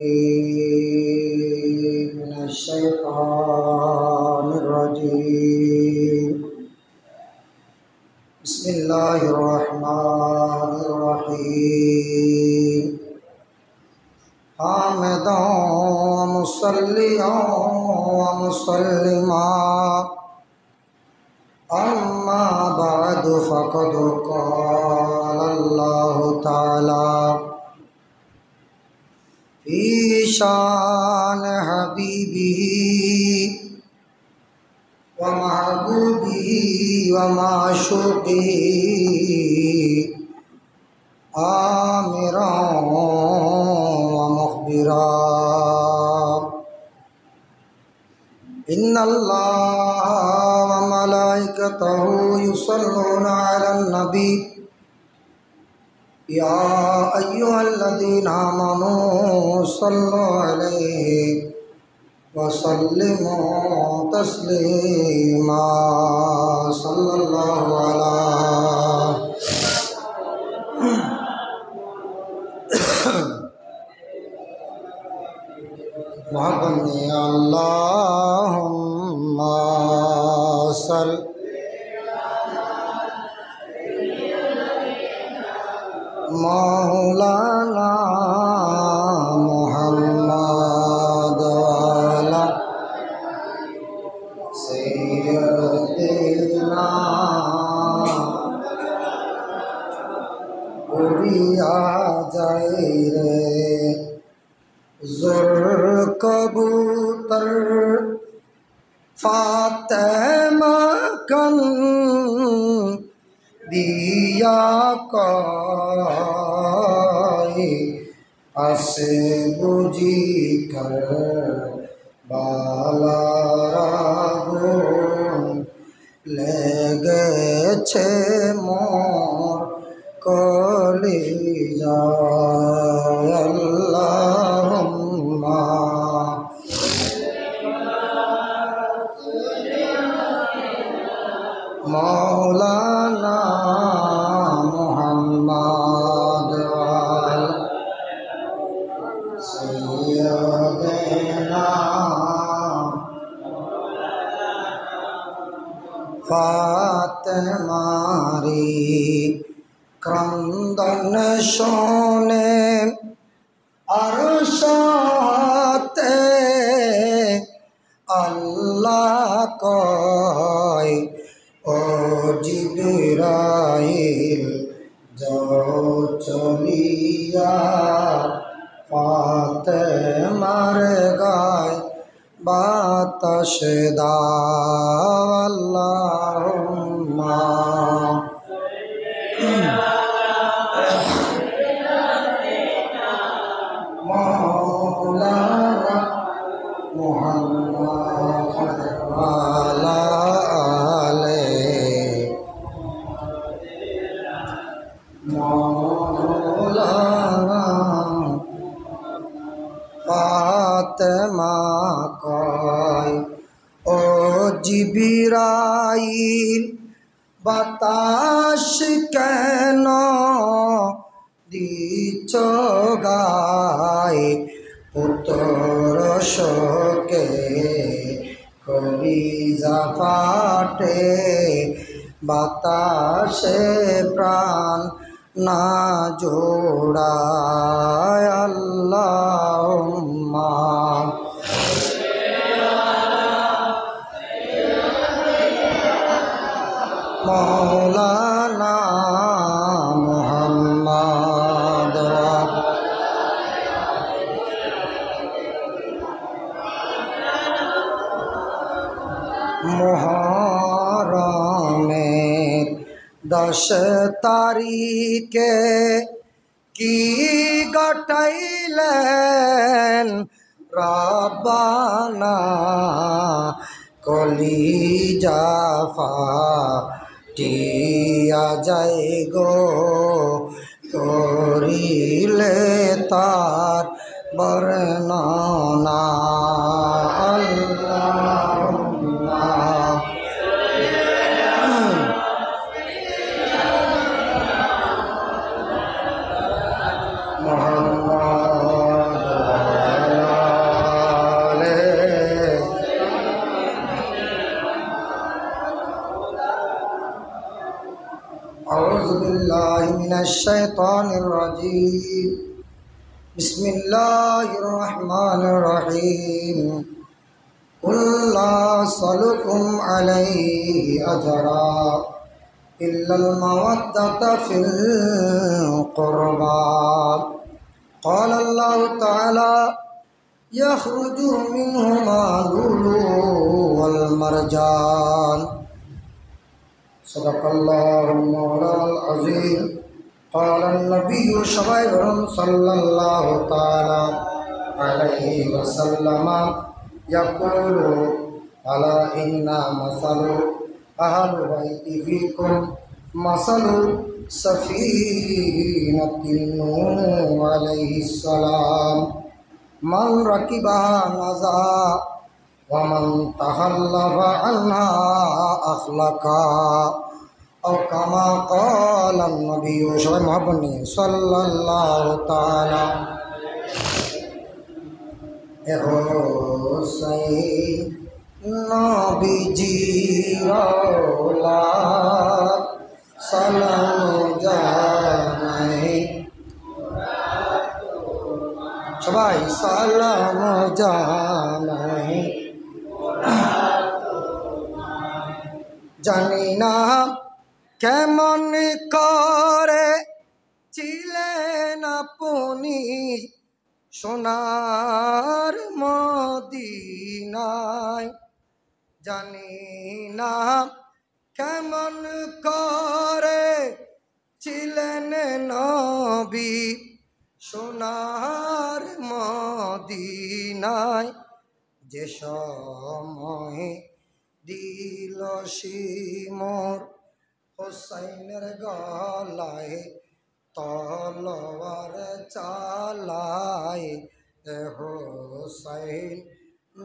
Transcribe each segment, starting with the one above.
من الشيطان الرجيم. بسم الله الرحمن الرحيم. حامدا ومصليا ومسلما أما بعد فقد قال الله تعالى في شان حبيبه ومحبوبه ومعشوقه آمرا ومخبرا إن الله وملائكته يصلون على النبي يا أيها الذين آمنوا صلوا عليه وسلموا تسليما. صلى الله على محمد اللهم صل مولانا محمد وعلى سيدنا উড়িয়া যায় রে জোর কবুতর ফাতেমা কান দিয়া কয় আসে বুঝি কর বালারাগুন লেগেছে মোর কলিজায়। আল্লাহুম্মা মৌলানা মুহাম্মদ ওয়ালা সাইয়্যিদিনা ফাতেমারি ক্রন্দন শোনে আরশাতে আল্লাহ কয় ও জিবরাইল যাও চলিয়া ফাতেমার গায় বাতাস দাও। আল্লাহুম্মা মৌলানা মুহাম্মদ ওয়ালা আলে মৌলানা ফাতেমা কয় ও জিবরাইল বাতাস কেন দিছ গায় পুত্র শোকে কলিজা ফাটে বাতাসে প্রাণ না জোড়ায়। আল্লাহুম্মা মৌলানা মুহাম্মদ মুহরমের 10 তারিখে কি ঘটাইলেন রব্বানা কলিজা ফাটিয়া যায় গো করিলে তার বর্ণনা। আল্লাহুম্মা মুহাম্মদ الشيطان الرجيم بسم الله الرحمن الرحيم قل لا أسألكم عليه أجرا إلا المودة في القربى قال الله تعالى يخرج منهما اللؤلؤ والمرجان صدق الله المولى العظيم قال النبي صلى الله تعالى عليه وسلم يقول ألا إن مثل أهل بيت فيكم مثل سفينة نوح عليه السلام من ركبها نجا ومن تخلف عنها أخلقا أو كما قال النبي صلى الله تعالى হুসাইন নবীজির আওলাদ সালাম জানাই সবাই সালাম জানাই জানি না কেমন করে ছিলেন আপনি সোনার মদিনায় জানি না কেমন করে ছিলেন নবী সোনার মদিনায় যে সময় দিল শিমর হুসাইনের গলায় তলোয়ার চালায় হুসাইন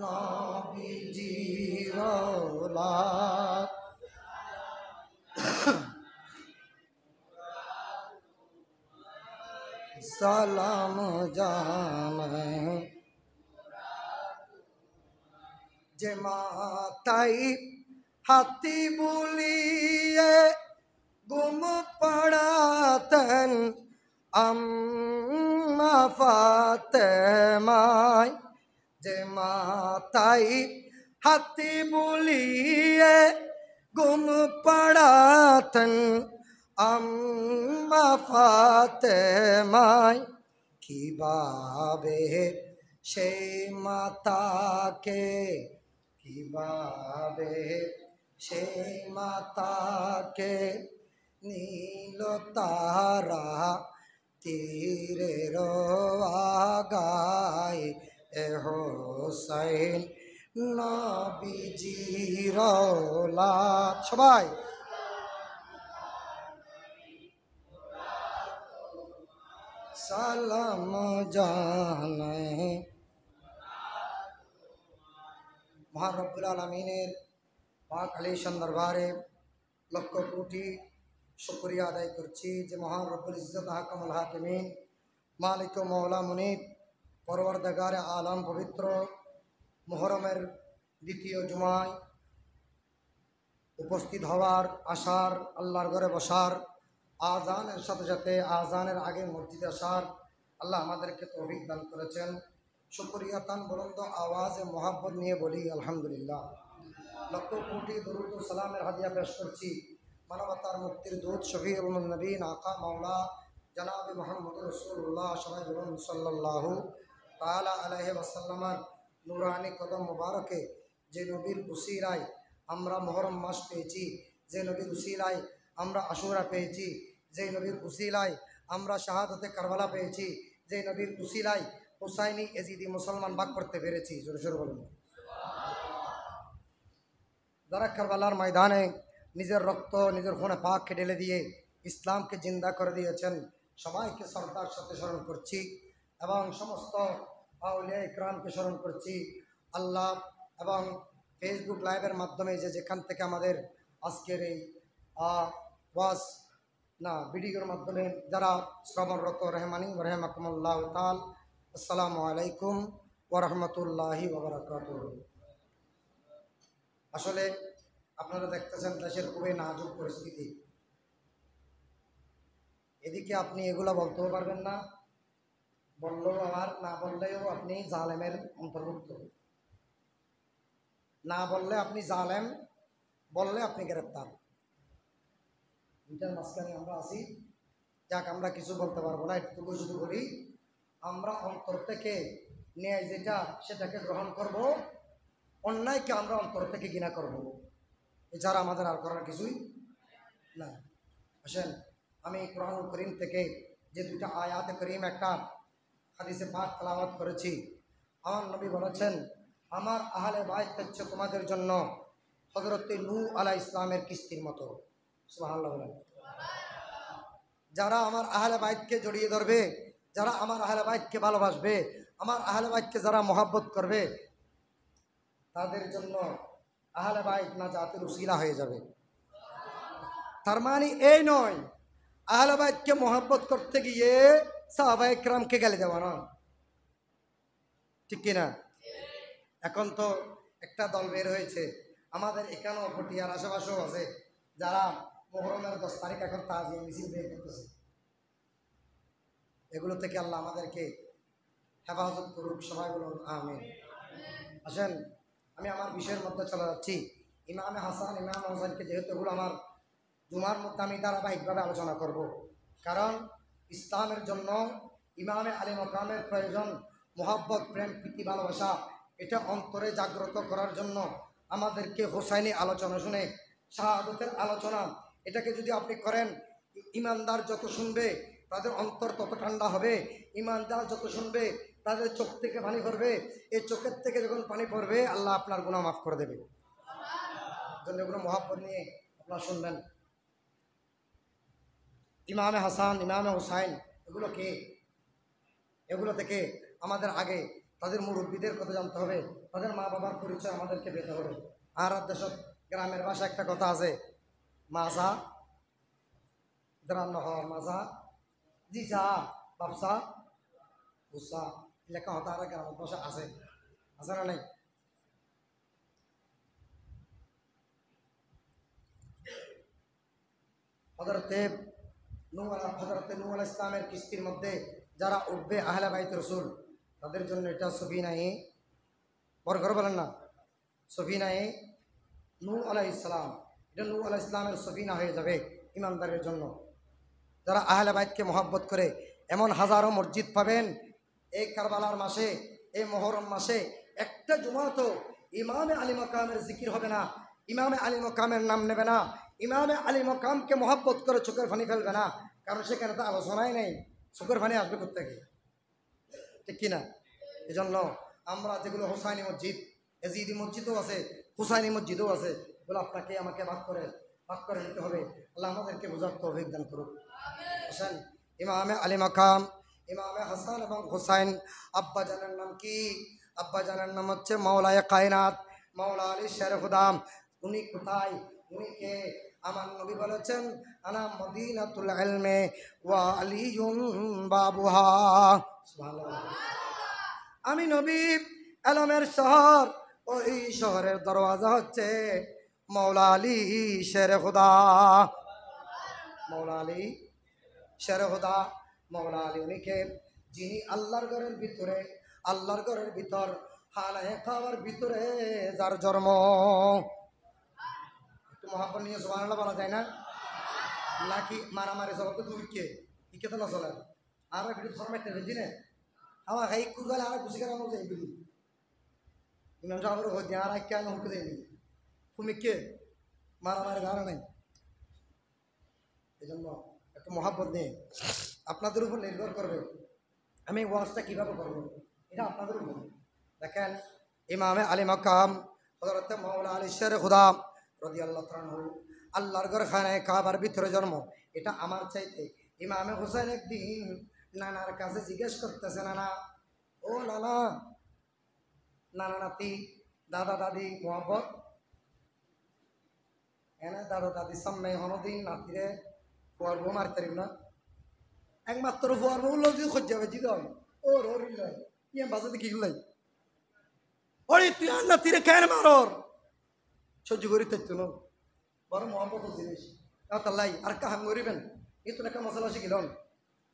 নবীজির আওলাদ সালাম জানাই যে মাতাই হাতি বুলিয়ে গুম পড়াতেন আম্মা ফাতেমায় যে মাতাই হাতি বুলিয়ে গুম পড়াতেন আম্মা ফাতেমায় কিভাবে সেই মাতাকে কিভাবে সেই মাতাকে নীল তারা তীরের আগায় হুসাইন নবীজির আওলাদ সবাই সালাম জানাই মহান রব্বুল আলামিনের পাক আলিশান দরবারে লক্ষ কোটি শুকরিয়া আদায় করছি যে মহান রব্বুল ইজ্জত হাকামুল হাকিমিন মালিক ও মওলা মুনিব পরওয়ারদিগারে আলম পবিত্র মুহররমের দ্বিতীয় জুমায় উপস্থিত হওয়ার আসার আল্লাহর ঘরে বসার আজানের সাথে সাথে আজানের আগে মসজিদে আসার আল্লাহ আমাদেরকে তৌফিক দান করেছেন। শুকরিয়া তান বুলন্দ আওয়াজে মোহাব্বত নিয়ে বলি আলহামদুলিল্লাহ। লক্ষ কোটি দরুদ ও সালামের হাদিয়া পেশ করছি মানবতার মুক্তির দূত শফিউল নবীন আকা মাওলা জনাব মুহাম্মদ রাসূলুল্লাহ সাল্লাল্লাহু তাআলা আলাইহি ওয়াসাল্লামের নূরানি কদম মুবারকে যে নবীর উসিলায় আমরা মুহররম মাস পেয়েছি, যে নবীর উসিলায় আমরা আশুরা পেয়েছি, যে নবীর উসিলায় আমরা শাহাদাতে কারবালা পেয়েছি, যে নবীর উসিলায় হুসাইনি এজিদি মুসলমান ভাগ করতে পেরেছি। জোরে জোরে বলুন। যারা কারবালার ময়দানে নিজের রক্ত নিজের খুনে পাককে ঢেলে দিয়ে ইসলামকে জিন্দা করে দিয়েছেন সবাইকে শ্রদ্ধার সাথে স্মরণ করছি এবং সমস্ত আউলিয়া ইকরামকে স্মরণ করছি। আল্লাহ এবং ফেসবুক লাইভের মাধ্যমে যেখান থেকে আমাদের আজকের এই ওয়াজ ভিডিওর মাধ্যমে যারা শ্রবণরত রহমানি রহমাকুমুল্লাহ তাআলা আসসালামু আলাইকুম ওয়া রাহমাতুল্লাহি ওয়া বারাকাতুহু। আসলে আপনারা দেখতেছেন দেশের খুবই নাজুক পরিস্থিতি। এদিকে আপনি এগুলো বলতেও পারবেন না, বললেও আবার না বললেও আপনি জালেমের অন্তর্ভুক্ত, না বললে আপনি জালেম, বললে আপনি গ্রেপ্তার। দুইটার মাঝখানে আমরা আছি। যাক, আমরা কিছু বলতে পারবো না, একটুকু শুধু বলি, আমরা অন্তর থেকে ন্যায় যেটা সেটাকে গ্রহণ করব, অন্যায়কে আমরা অন্তর থেকে ঘৃণা করব, এছাড়া আমাদের আর করার কিছুই না। আসেন, আমি কোরআনুল করিম থেকে যে দুটা আয়াতে করিম, একটা হাদিসে পাক তেলাওয়াত করেছি। আমার নবী বলেছেন, আমার আহলে বাইত হচ্ছে তোমাদের জন্য হযরত নূহ আলাইহিস ইসলামের কিস্তির মতো। সুবহানাল্লাহ বলেন। যারা আমার আহলে বাইতকে জড়িয়ে ধরবে, যারা আমার আহলে বাইতকে ভালোবাসবে, আমার আহলে বাইতকে যারা মহব্বত করবে, তাদের জন্য আহলে বাইত নাজাতের উসিলা হয়ে যাবে। তার মানে এই নয় আহলে বাইতকে মহব্বত করতে গিয়ে সাহাবায়ে কেরামকে গালি দেওয়া নয়, ঠিক কিনা? এখন তো একটা দল বের হয়েছে, আমাদের এখানেও পটিয়ার আশেপাশেও আছে, যারা মুহররমের 10 তারিখ এখন তাজিয়া মিছিল বের করতেছে। এগুলো থেকে আল্লাহ আমাদেরকে হেফাজত করুক, সবাই বলুন আমিন। আসেন, আমি আমার বিষয়ের মধ্যে চলে যাচ্ছি। ইমামে হাসান, ইমাম হোসেনকে, যেহেতু এগুলো আমার জুমার মধ্যে আমি ধারাবাহিকভাবে আলোচনা করব, কারণ ইসলামের জন্য ইমামে আলী মকামের প্রয়োজন। মোহাব্বত, প্রেম, প্রীতি, ভালোবাসা এটা অন্তরে জাগ্রত করার জন্য আমাদেরকে হোসাইনি আলোচনা শুনে, শাহাদতের আলোচনা, এটাকে যদি আপনি করেন, ইমানদার যত শুনবে তাদের অন্তর তত ঠান্ডা হবে। ইমানদার যত শুনবে তাদের চোখ থেকে পানি পড়বে। এই চোখের থেকে যখন পানি পড়বে, আল্লাহ আপনার গুনাহ মাফ করে দেবে। জন্য এগুলো মোহাব্বত নিয়ে আপনারা শুনবেন। ইমামে হাসান, ইমামে হুসাইন, এগুলো কে? এগুলো থেকে আমাদের আগে তাদের মুরব্বীদের কথা জানতে হবে, তাদের মা বাবার পরিচয় আমাদেরকে পেতে হবে। আর দেশত গ্রামের ভাষা একটা কথা আছে, মাজা গ্রাম হওয়ার মাজা জিজা বাপসা বুসা, লেখা হতো আর গ্রামের ভাষা আছে, আছে না নাই? হযরতে নূহ আলাইহিস ইসলামের কিস্তির মধ্যে যারা উঠবে আহলে বাইত রাসূল, তাদের জন্য এটা সফিনায়ে, বড় করে বলেন না, সফিনায়ে নূহ আলাইহিস সালাম। এটা নূহ আলাইহিস ইসলামের সফিনা হয়ে যাবে ইমানদারের জন্য, যারা আহলে বাইতকে মহব্বত করে। এমন হাজারো মসজিদ পাবেন এই কারবালার মাসে, এই মুহররম মাসে, একটা জুমাতো ইমামে আলী মাকামের জিকির হবে না, ইমামে আলী মাকামের নাম নেবে না, ইমামে আলী মাকামকে মহব্বত করে চোখের পানি ফেলবে না, কারণ সেখানে তো আলোচনাই নেই, চোখের পানি আসবে কোত্থেকে, ঠিক কিনা? এই জন্য আমরা যেগুলো হোসাইনি মসজিদ, এজিদি মসজিদও আছে, হুসাইনি মসজিদও আছে, এগুলো আপনাকে আমাকে ভাগ করে নিতে হবে। আল্লাহ আমাদেরকে বোঝার তৌফিক দান করুক। আসেন, ইমামে আলী মাকাম, ইমামে হাসান এবং হুসাইন, আব্বা জানের নাম কি? আব্বা জানের নাম হচ্ছে মাওলায়ে কায়নাত, মাওলা আলী শের খুদা। উনি কোথায়? উনি কে? আমার নবী বলেছেন, আনা মদিনাতুল ইলমে ওয়া আলিয়ুন বাবুহা। সুবহানাল্লাহ। আমি নবী, এলমের শহর, ওই শহরের দরওয়াজা হচ্ছে মাওলা আলী শের খুদা। মাওলা আলী শের খুদা, মাওলা আলী উনিকে, যিনি আল্লাহর ঘরের ভিতরে, আল্লাহর ঘরের ভিতর হানায়ে কাবার ভিতরে যার জন্ম। একটু মহাব্বত নিয়ে সুবহানাল্লাহ বলা যায় না? নাকি মারামারি জবাব তো দুইকে ইকে তো না চলে আর ভিডিও ফরম্যাট নেই দিনে আমার এই কুগালে আর খুশি করার মতো এই ভিডিও ইমাম সাহেবের হয়ে আর কেন হুকে দেয়নি তুমি কে মারামারি ধারা নেই। এই জন্য একটু মহাব্বত নিয়ে আপনাদের উপর নির্ভর করবে আমি ওয়াজটা কীভাবে করবো, এটা আপনাদের উপর। দেখেন, ইমামে আলী মাকাম হযরত মাওলা আলী শের খুদা রাদিয়াল্লাহু তাআলা আনহু, আল্লাহর ঘর খানায় কাবার ভিতরে জন্ম। এটা আমার চাইতে ইমামে হুসাইন একদিন নানার কাছে জিজ্ঞেস করতেছে, নানা, ও নানা, নানা নাতি, দাদা দাদি মোহাব্বত এনে দাদা দাদির সামনে হনদিন নাতিরে ফুয়ার বউ মারতে পারিব না, একমাত্র ফুয়ার বউ লোক যদি খোঁজ যাবে জিদ ওর ওর ইয়ে বাজাতে কি গুলাই ওরে তুই আর নাতিরে কেন মারর সহ্য করি থাকতো না, বড় মহব্বত জিনিস তাল্লাই আর কাহাম করিবেন এই তো একটা মশলা শিখিলন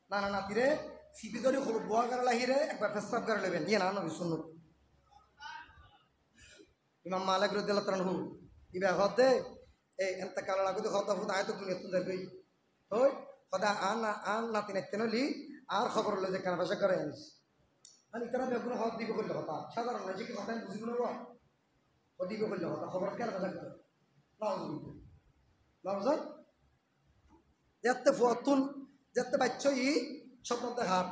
না না নাতিরে সিপি ধরে হলুদ বোয়া গাড়া লাহিরে একবার ফেসরাপ গাড়া লেবেন ইয়ে না নবী সুন্নত ইমাম মালিক রাদিয়াল্লাহু তাআলা হু ইবা হদে এই এন্তা কালা লাগু হদা ফুদ আয়তো দুনিয়া তুন যাই ওই হদা আন নাতি নেতেনলি আর খবর হলো যে কেন ভাষা করে আনিস মানে তারা বেগুন হদ দিব করলে হতা সাধারণ না যে কি কথা বুঝিব না হদ দিব করলে হতা খবর কেন ভাষা করে নাউজুবিল্লাহ যেতে ফুয়াতুন যেতে বাচ্চ ই স্বপ্ন দেখার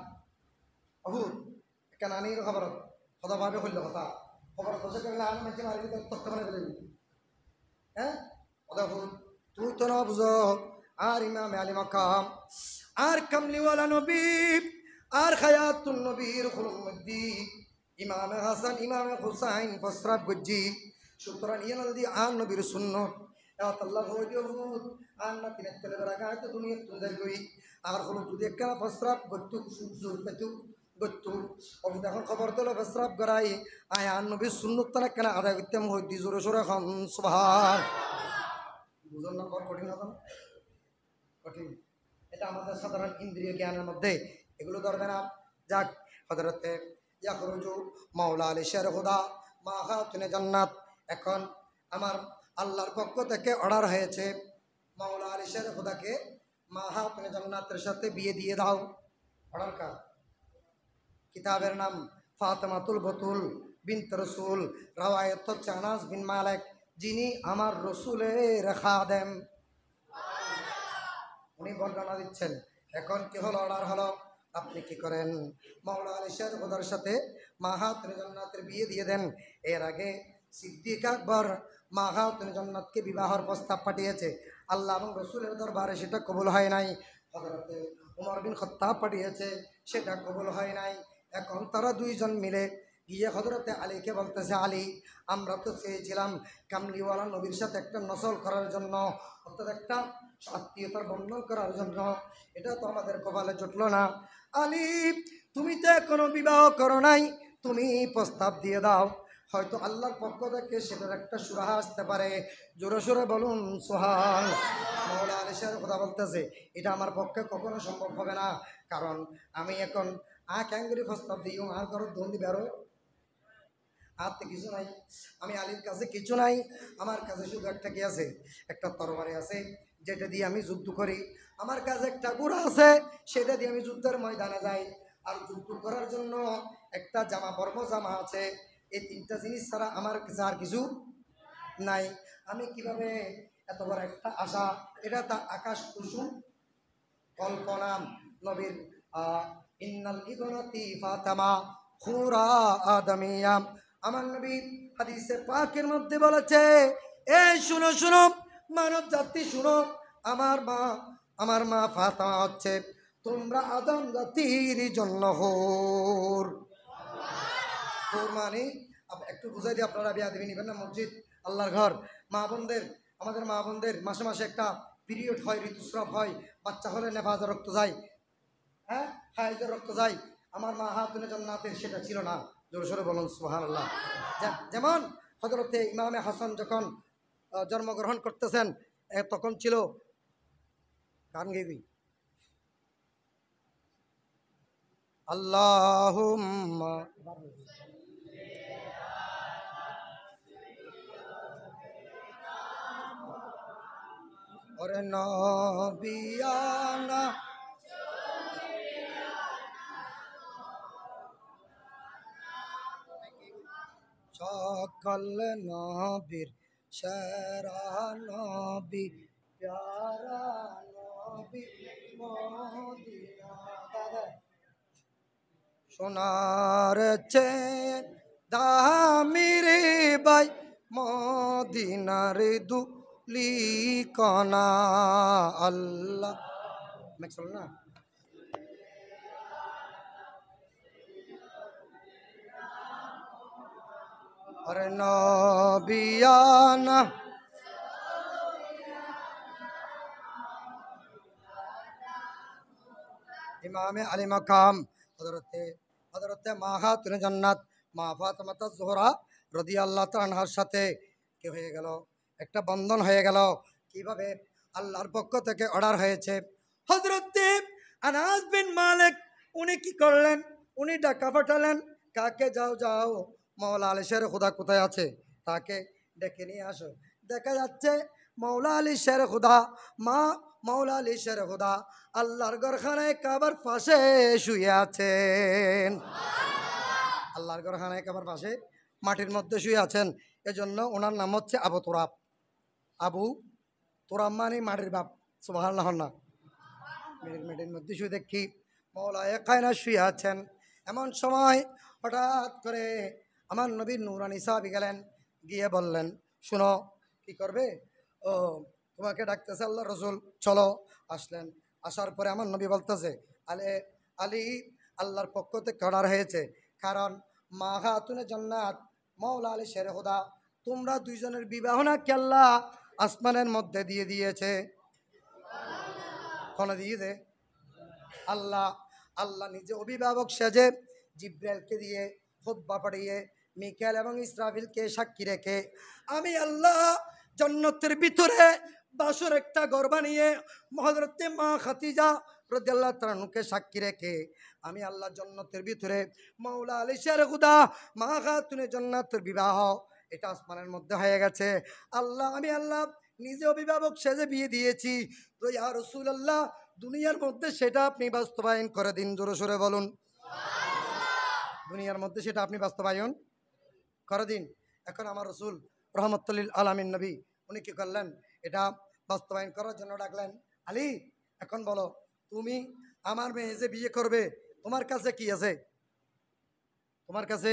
অভু কেন আনির খবর হদা ভাবে করলে হতা খবর ভাষা করলে আন মাঝে মারি তথ্য মানে বলে হ্যাঁ হদা ফুল তুই তো না বুঝো আর ইমাম আলী মাকাম আর কামলিওয়ালা নবী আর খায়াতুন নবীর খুলুমদ্দি ইমামে হাসান ইমামে হুসাইন ফসরাব গজ্জি সুতরাং ইয়ানাল দি আর নবীর সুন্নত এত আল্লাহ হইও আর না তিন তেলে রাগাতে দুনিয়া তুই গই আর হলো তুই একলা ফসরাব গত্তু সুজুর পেতু গত্তু অব দেখুন খবর তোলো ফসরাব গরাই আয় আর নবীর সুন্নত তারা কেন আদায় করতাম হইদি জোরে জোরে খান সুবহান বুঝুন না কঠিন হবে না কঠিন এটা আমাদের সাধারণ ইন্দ্রিয় জ্ঞানের মধ্যে এগুলো ধরবে না যাক হযরতে ইয়াখরুজু মাওলা আলী শের খুদা মা খাতুনে জান্নাত এখন আমার আল্লাহর পক্ষ থেকে অর্ডার হয়েছে মাওলা আলী শের খুদাকে মা খাতুনে জান্নাতের সাথে বিয়ে দিয়ে দাও অর্ডার কার কিতাবের নাম ফাতেমাতুল বতুল বিনত রসুল রাওয়ায়াত হচ্ছে আনাস বিন মালিক যিনি আমার রসুলের খাদেম উনি বর্ণনা দিচ্ছেন এখন কি হলো অর্ডার হলো আপনি কি করেন মাওলা আলী শের খুদার সাথে মা খাতুনে জান্নাতের বিয়ে দিয়ে দেন এর আগে সিদ্দিক আকবর মা খাতুনে জান্নাতকে বিবাহের প্রস্তাব পাঠিয়েছে আল্লাহ এবং রসুলের দরবারে সেটা কবুল হয় নাই হযরতে ওমর বিন খাত্তাব পাঠিয়েছে সেটা কবুল হয় নাই এখন তারা দুইজন মিলে গিয়ে হযরতে আলীকে বলতেছে আলী আমরা তো চেয়েছিলাম কামলিওয়ালা নবীর সাথে একটা নসল করার জন্য অর্থাৎ একটা আত্মীয়তার বন্ধন করার জন্য এটা তো আমাদের কপালে জুটলো না আলী তুমি তো এখনো বিবাহ করো নাই তুমি প্রস্তাব দিয়ে দাও হয়তো আল্লাহর পক্ষ থেকে সেটার একটা সুরাহা আসতে পারে জোরে সোরে বলুন সুবহান মাওলা আলী শের কথা বলতেছে এটা আমার পক্ষে কখনো সম্ভব হবে না কারণ আমি এখন ক্যাঙ্গুরি প্রস্তাব দিই আর করো ধন্দি বেরো হাতে কিছু নাই আমি আলীর কাছে কিছু নাই আমার কাছে শুধু একটা কি আছে একটা তরবারি আছে যেটা দিয়ে আমি যুদ্ধ করি আমার কাছে একটা ঘোড়া আছে সেটা দিয়ে আমি যুদ্ধের ময়দানে যাই আর যুদ্ধ করার জন্য একটা জামা জামা আছে এই তিনটা জিনিস ছাড়া আমার কাছে আর কিছু নাই আমি কিভাবে এত বড় একটা আশা এটা তা আকাশ কুসুম কল্পনা নবীর ইন্নাল ইবনাতি ফাতেমা খুরা আদমিয়া আমার নবী হাদিসে পাকের মধ্যে বলেছে এই শুনো শুনো মানব জাতি শুনো আমার মা ফাতেমা হচ্ছে তোমরা আদম জাতির জন্য হোর মানে একটু বুঝাই দিয়ে আপনারা বিয়া দেবেন নিবেন না মসজিদ আল্লাহর ঘর মা বোনদের আমাদের মা বোনদের মাসে মাসে একটা পিরিয়ড হয় ঋতুস্রাব হয় বাচ্চা হলে নেফাজের রক্ত যায় হ্যাঁ হায়েজের রক্ত যায় আমার মা খাতুনে জান্নাতের সেটা ছিল না জোরে সোরে বলুন সুবহানাল্লাহ যেমন হযরতে ইমামে হাসান যখন জন্মগ্রহণ করতেছেন তখন ছিল গান গেবি আল্লাহুম্মা ওরে নবিয়ানা সকল নবীর সেরা নবী প্যারা নবী মদিনা সোনার চেন দামি রে বাই মদিনার দুলি কনা আল্লাহ না अरे नबियाना इमाम अली मकाम हजरते मा खातुन জান্নাত মা ফাতেমা জোহরা রাদিয়াল্লাহু তাআলা আনহার সাথে কি হয়ে গেল একটা বন্ধন হয়ে গেল কিভাবে আল্লাহর পক্ষ থেকে অর্ডার হয়েছে হযরত আনাস বিন মালিক উনি কি করলেন, উনি ডাকা পাঠালেন, কাকে, যাও যাও মাওলা আলী শের খুদা কোথায় আছে, তাকে ডেকে নিয়ে আসো। দেখা যাচ্ছে মাওলা আলী শের খুদা, মাওলা আলী শের খুদা আল্লাহর ঘরখানায় কাবার পাশে শুয়ে আছেন। আল্লাহর ঘরখানায় কাবার পাশে মাটির মধ্যে শুয়ে আছেন। এজন্য ওনার নাম হচ্ছে আবু তুরাব। আবু তুরাব মানে মাটির বাপ। সুবহানাল্লাহ না, মেয়ের মধ্যে শুয়ে দেখি মৌলায়ে কায়নাত শুয়ে আছেন। এমন সময় হঠাৎ করে আমার নবীর নূরানি সাহাবী গেলেন, গিয়ে বললেন, শুনো, কি করবে? ও তোমাকে ডাকতেছে আল্লাহ রসুল, চলো। আসলেন, আসার পরে আমার নবী বলতেছে, আলে আলী আল্লাহর পক্ষ থেকে অর্ডার হয়েছে, কারণ মা খাতুনে জান্নাত মাওলা আলী শের খুদা তোমরা দুইজনের বিবাহ নাকি আল্লাহ আসমানের মধ্যে দিয়ে দিয়েছে। কোন দিয়ে দে আল্লাহ, আল্লাহ নিজে অভিভাবক সেজে জিব্রাইলকে দিয়ে খুতবা পড়িয়ে মিকাইল এবং ইসরাফিলকে সাক্ষী রেখে আমি আল্লাহ জান্নাতের ভিতরে বাসর একটা ঘর বানিয়ে হযরতে মা খাদিজা রাদিয়াল্লাহু তাআলা আনহাকে সাক্ষী রেখে আমি আল্লাহ জান্নাতের ভিতরে মাওলা আলী শের খুদা মা খাতুনে জান্নাতের বিবাহ এটা আসমানের মধ্যে হয়ে গেছে। আল্লাহ, আমি আল্লাহ নিজে অভিভাবক সেজে বিয়ে দিয়েছি। তো ইয়া রাসূলুল্লাহ দুনিয়ার মধ্যে সেটা আপনি বাস্তবায়ন করে দিন। জোরে সোরে বলুন, দুনিয়ার মধ্যে সেটা আপনি বাস্তবায়ন করে দিন। এখন আমার রসুল রহমতুল্লিল আলামিন নবী উনি কি করলেন, এটা বাস্তবায়ন করার জন্য ডাকলেন, আলী এখন বলো, তুমি আমার মেয়ে যে বিয়ে করবে তোমার কাছে কি আছে? তোমার কাছে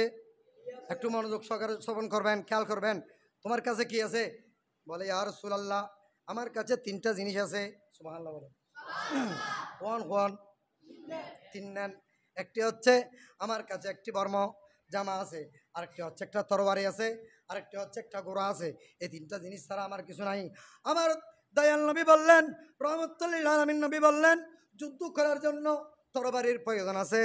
একটু মনোযোগ সহকারে শ্রবণ করবেন, খেয়াল করবেন, তোমার কাছে কি আছে? বলে, ইয়া রাসূলুল্লাহ আমার কাছে তিনটা জিনিস আছে। সুবহানাল্লাহ বলে, কোন কোন? তিন নেন। একটি হচ্ছে আমার কাছে একটি বর্ম জামা আছে, আরেকটি হচ্ছে একটা তরবারি আছে, আরেকটি হচ্ছে একটা ঘোড়া আছে। এই তিনটা জিনিস ছাড়া আমার কিছু নাই। আমার দয়াল নবী বললেন, রহমতুল্লাহ আলামিন নবী বললেন, যুদ্ধ করার জন্য তরবারির প্রয়োজন আছে,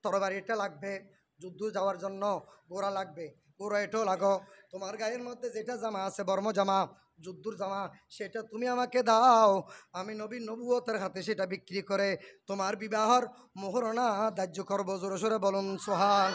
তরবারিটা লাগবে। যুদ্ধ যাওয়ার জন্য ঘোড়া লাগবে, ঘোড়া এটাও লাগো। তোমার গায়ের মধ্যে যেটা জামা আছে বর্ম জামা, যুদ্ধর জামা, সেটা তুমি আমাকে দাও। আমি নবী নবুয়তের হাতে সেটা বিক্রি করে তোমার বিবাহর মোহরণা ধার্য করবো। জোরে সোরে বলুন সুবহান।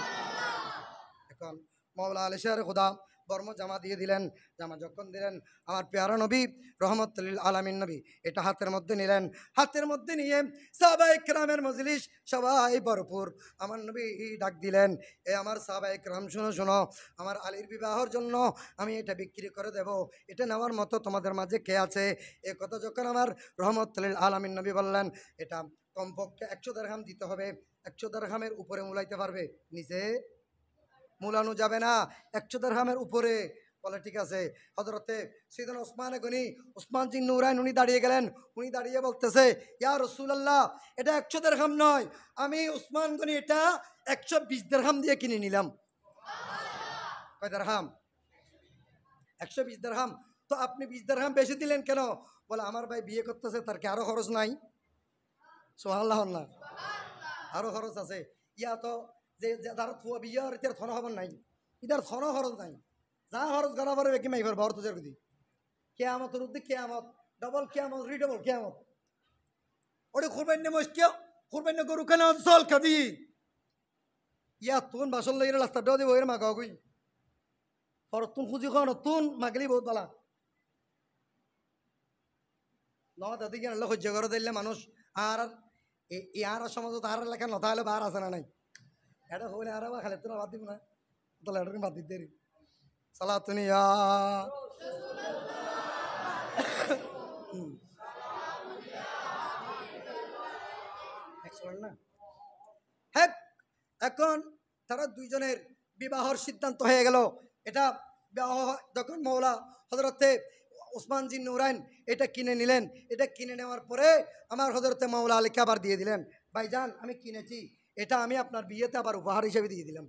এখন মাওলা আলী শের খুদা বর্ম জামা দিয়ে দিলেন। জামা যখন দিলেন আমার পেয়ারা নবী রহমতুল্লিল আলামিন নবী এটা হাতের মধ্যে নিলেন। হাতের মধ্যে নিয়ে সাহাবায়ে কেরামের মজলিস সবাই ভরপুর। আমার নবী ডাক দিলেন, এ আমার সাহাবায়ে কেরাম শোনো শোনো, আমার আলীর বিবাহর জন্য আমি এটা বিক্রি করে দেব, এটা নেওয়ার মতো তোমাদের মাঝে কে আছে? এ কথা যখন আমার রহমতুল্লিল আলামিন নবী বললেন, এটা কমপক্ষে 100 দিরহাম দিতে হবে। 100 দিরহামের উপরে মূলাইতে পারবে, নিচে মূলানো যাবে না, 100 দিরহামের উপরে। বলে ঠিক আছে। হযরতে সাইয়েদনা ওসমান গনি, ওসমান জিন নুরাইন উনি দাঁড়িয়ে গেলেন। উনি দাঁড়িয়ে বলতেছে, ইয়া রাসূলুল্লাহ এটা 100 দিরহাম নয়, আমি ওসমান গনি এটা 120 দিরহাম দিয়ে কিনে নিলাম। কয় দিরহাম? 120 দিরহাম। তো আপনি 20 দিরহাম বেশি দিলেন কেন? বলে, আমার ভাই বিয়ে করতেছে, তার কি আরো খরচ নাই? সুবহানাল্লাহ না, আরো খরচ আছে। ইয়া তো যে যার থুয়া বিয়ার এটার থন খবর নাই, এটার থন খরচ নাই, যা খরচ গনা পরে বেকি মাইবার বর তো জেরদি কেয়ামতের উদ্দি কেয়ামত, ডবল কেয়ামত, রিডবল কেয়ামত। ওটা কুরবান নে মস্কিয়া, কুরবান নে গরু কেন চল কাদি ইয়া তুন বাসল লাগি রাস্তা দাও দিব এর মাগাও কই পর তুন খুঁজি খাও তুন মাগলি বহুত বালা ন দাদি কেন সহ্য করে দিলে মানুষ। আর ইয়ার সমাজত আর লেখা নথা হলে বার আছে না নাই, এটা হইলে আর খালি তোরা বাদ দিব না, তাহলে এটা বাদ দিতে সালাতুন ইয়া না। হ্যাঁ, এখন তারা দুইজনের বিবাহর সিদ্ধান্ত হয়ে গেল। এটা বিবাহ যখন মৌলা হযরতে ওসমান জিন নুরাইন এটা কিনে নিলেন, এটা কিনে নেওয়ার পরে আমার হযরতে মাওলা আলীকে আবার দিয়ে দিলেন, ভাইজান আমি কিনেছি, এটা আমি আপনার বিয়েতে আবার উপহার হিসেবে দিয়ে দিলাম।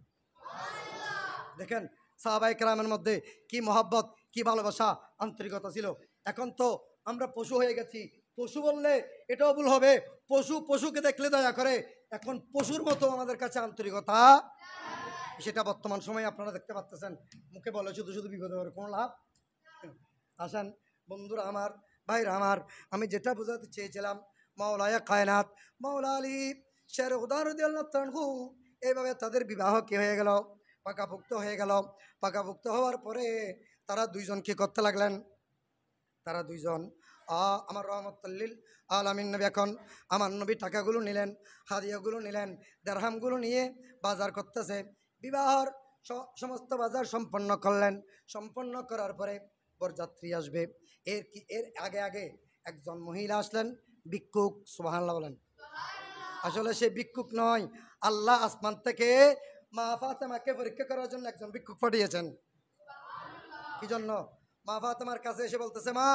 দেখেন সাহাবায়ে কেরামের মধ্যে কি মহব্বত, কি ভালোবাসা, আন্তরিকতা ছিল। এখন তো আমরা পশু হয়ে গেছি, পশু বললে এটাও ভুল হবে, পশু পশুকে দেখলে দয়া করে। এখন পশুর মতো আমাদের কাছে আন্তরিকতা, সেটা বর্তমান সময়ে আপনারা দেখতে পাচ্ছেন। মুখে বলে শুধু শুধু বিপদে করে কোনো লাভ। আসেন বন্ধুরা আমার, ভাইরা আমার, আমি যেটা বোঝাতে চেয়েছিলাম, মাওলায়ে কায়নাত মাওলা আলী শের খুদা রাদিয়াল্লাহু তাআলা এইভাবে তাদের বিবাহ কি হয়ে গেল, পাকাপোক্ত হয়ে গেল। পাকাপোক্ত হওয়ার পরে তারা দুইজন কি করতে লাগলেন, তারা দুইজন আমার রহমতুল্লিল আলামিন নবী এখন আমার নবী টাকাগুলো নিলেন, হাদিয়াগুলো নিলেন, দেরহামগুলো নিয়ে বাজার করতেছে। বিবাহর সমস্ত বাজার সম্পন্ন করলেন। সম্পন্ন করার পরে বরযাত্রী আসবে। এর আগে আগে একজন মহিলা আসলেন, ভিক্ষুক। সুবহানাল্লাহ বলেন। আসলে সে ভিক্ষুক নয়, আল্লাহ আসমান থেকে মা ফাতেমাকে পরীক্ষা করার জন্য একজন ভিক্ষুক পাঠিয়েছেন। কি জন্য? মা ফাতেমার কাছে এসে বলতেছে, মা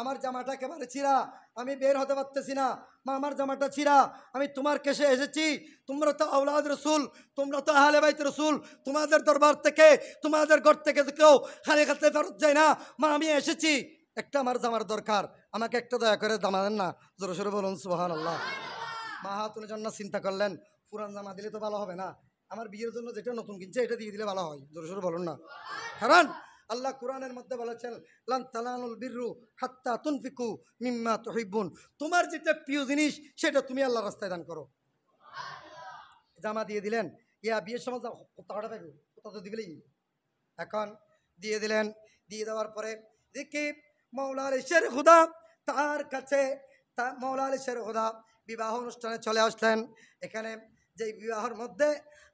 আমার জামাটা একেবারে ছিঁড়া, আমি বের হতে পারতেছি না। মা আমার জামাটা ছিঁড়া, আমি তোমার কাছে এসেছি। তোমরা তো আওলাদ রসুল, তোমরা তো আহলে বাইত রসুল, তোমাদের দরবার থেকে তোমাদের ঘর থেকে কেউ খালি হাতে ফেরত যায় না। মা আমি এসেছি, একটা আমার জামার দরকার, আমাকে একটা দয়া করে জামা দেন না। জোরে সোরে বলুন সুবহানাল্লাহ। মা হাতুনের জন্য চিন্তা করলেন, পুরান জামা দিলে তো ভালো হবে না, আমার বিয়ের জন্য যেটা নতুন কিনছে এটা দিয়ে দিলে ভালো হয়। জোরে সোরে বলুন না। কারণ আল্লাহ কোরআনের মধ্যে বলেছেন, লান তানালুল বিররু হাত্তা তুনফিকু মিম্মা তুহিব্বুন। তোমার যেটা প্রিয় জিনিস সেটা তুমি আল্লাহর রাস্তায় দান করো। জামা দিয়ে দিলেন, ইয়া বিয়ের সময় টাকাটা পাইব, কোথা তো দিবেই। এখন দিয়ে দিলেন। দিয়ে দেওয়ার পরে দেখি মাওলা আলী শের খুদা তার কাছে, মাওলা আলী শের খুদা বিবাহ অনুষ্ঠানে চলে আসলেন। এখানে যে বিবাহের মধ্যে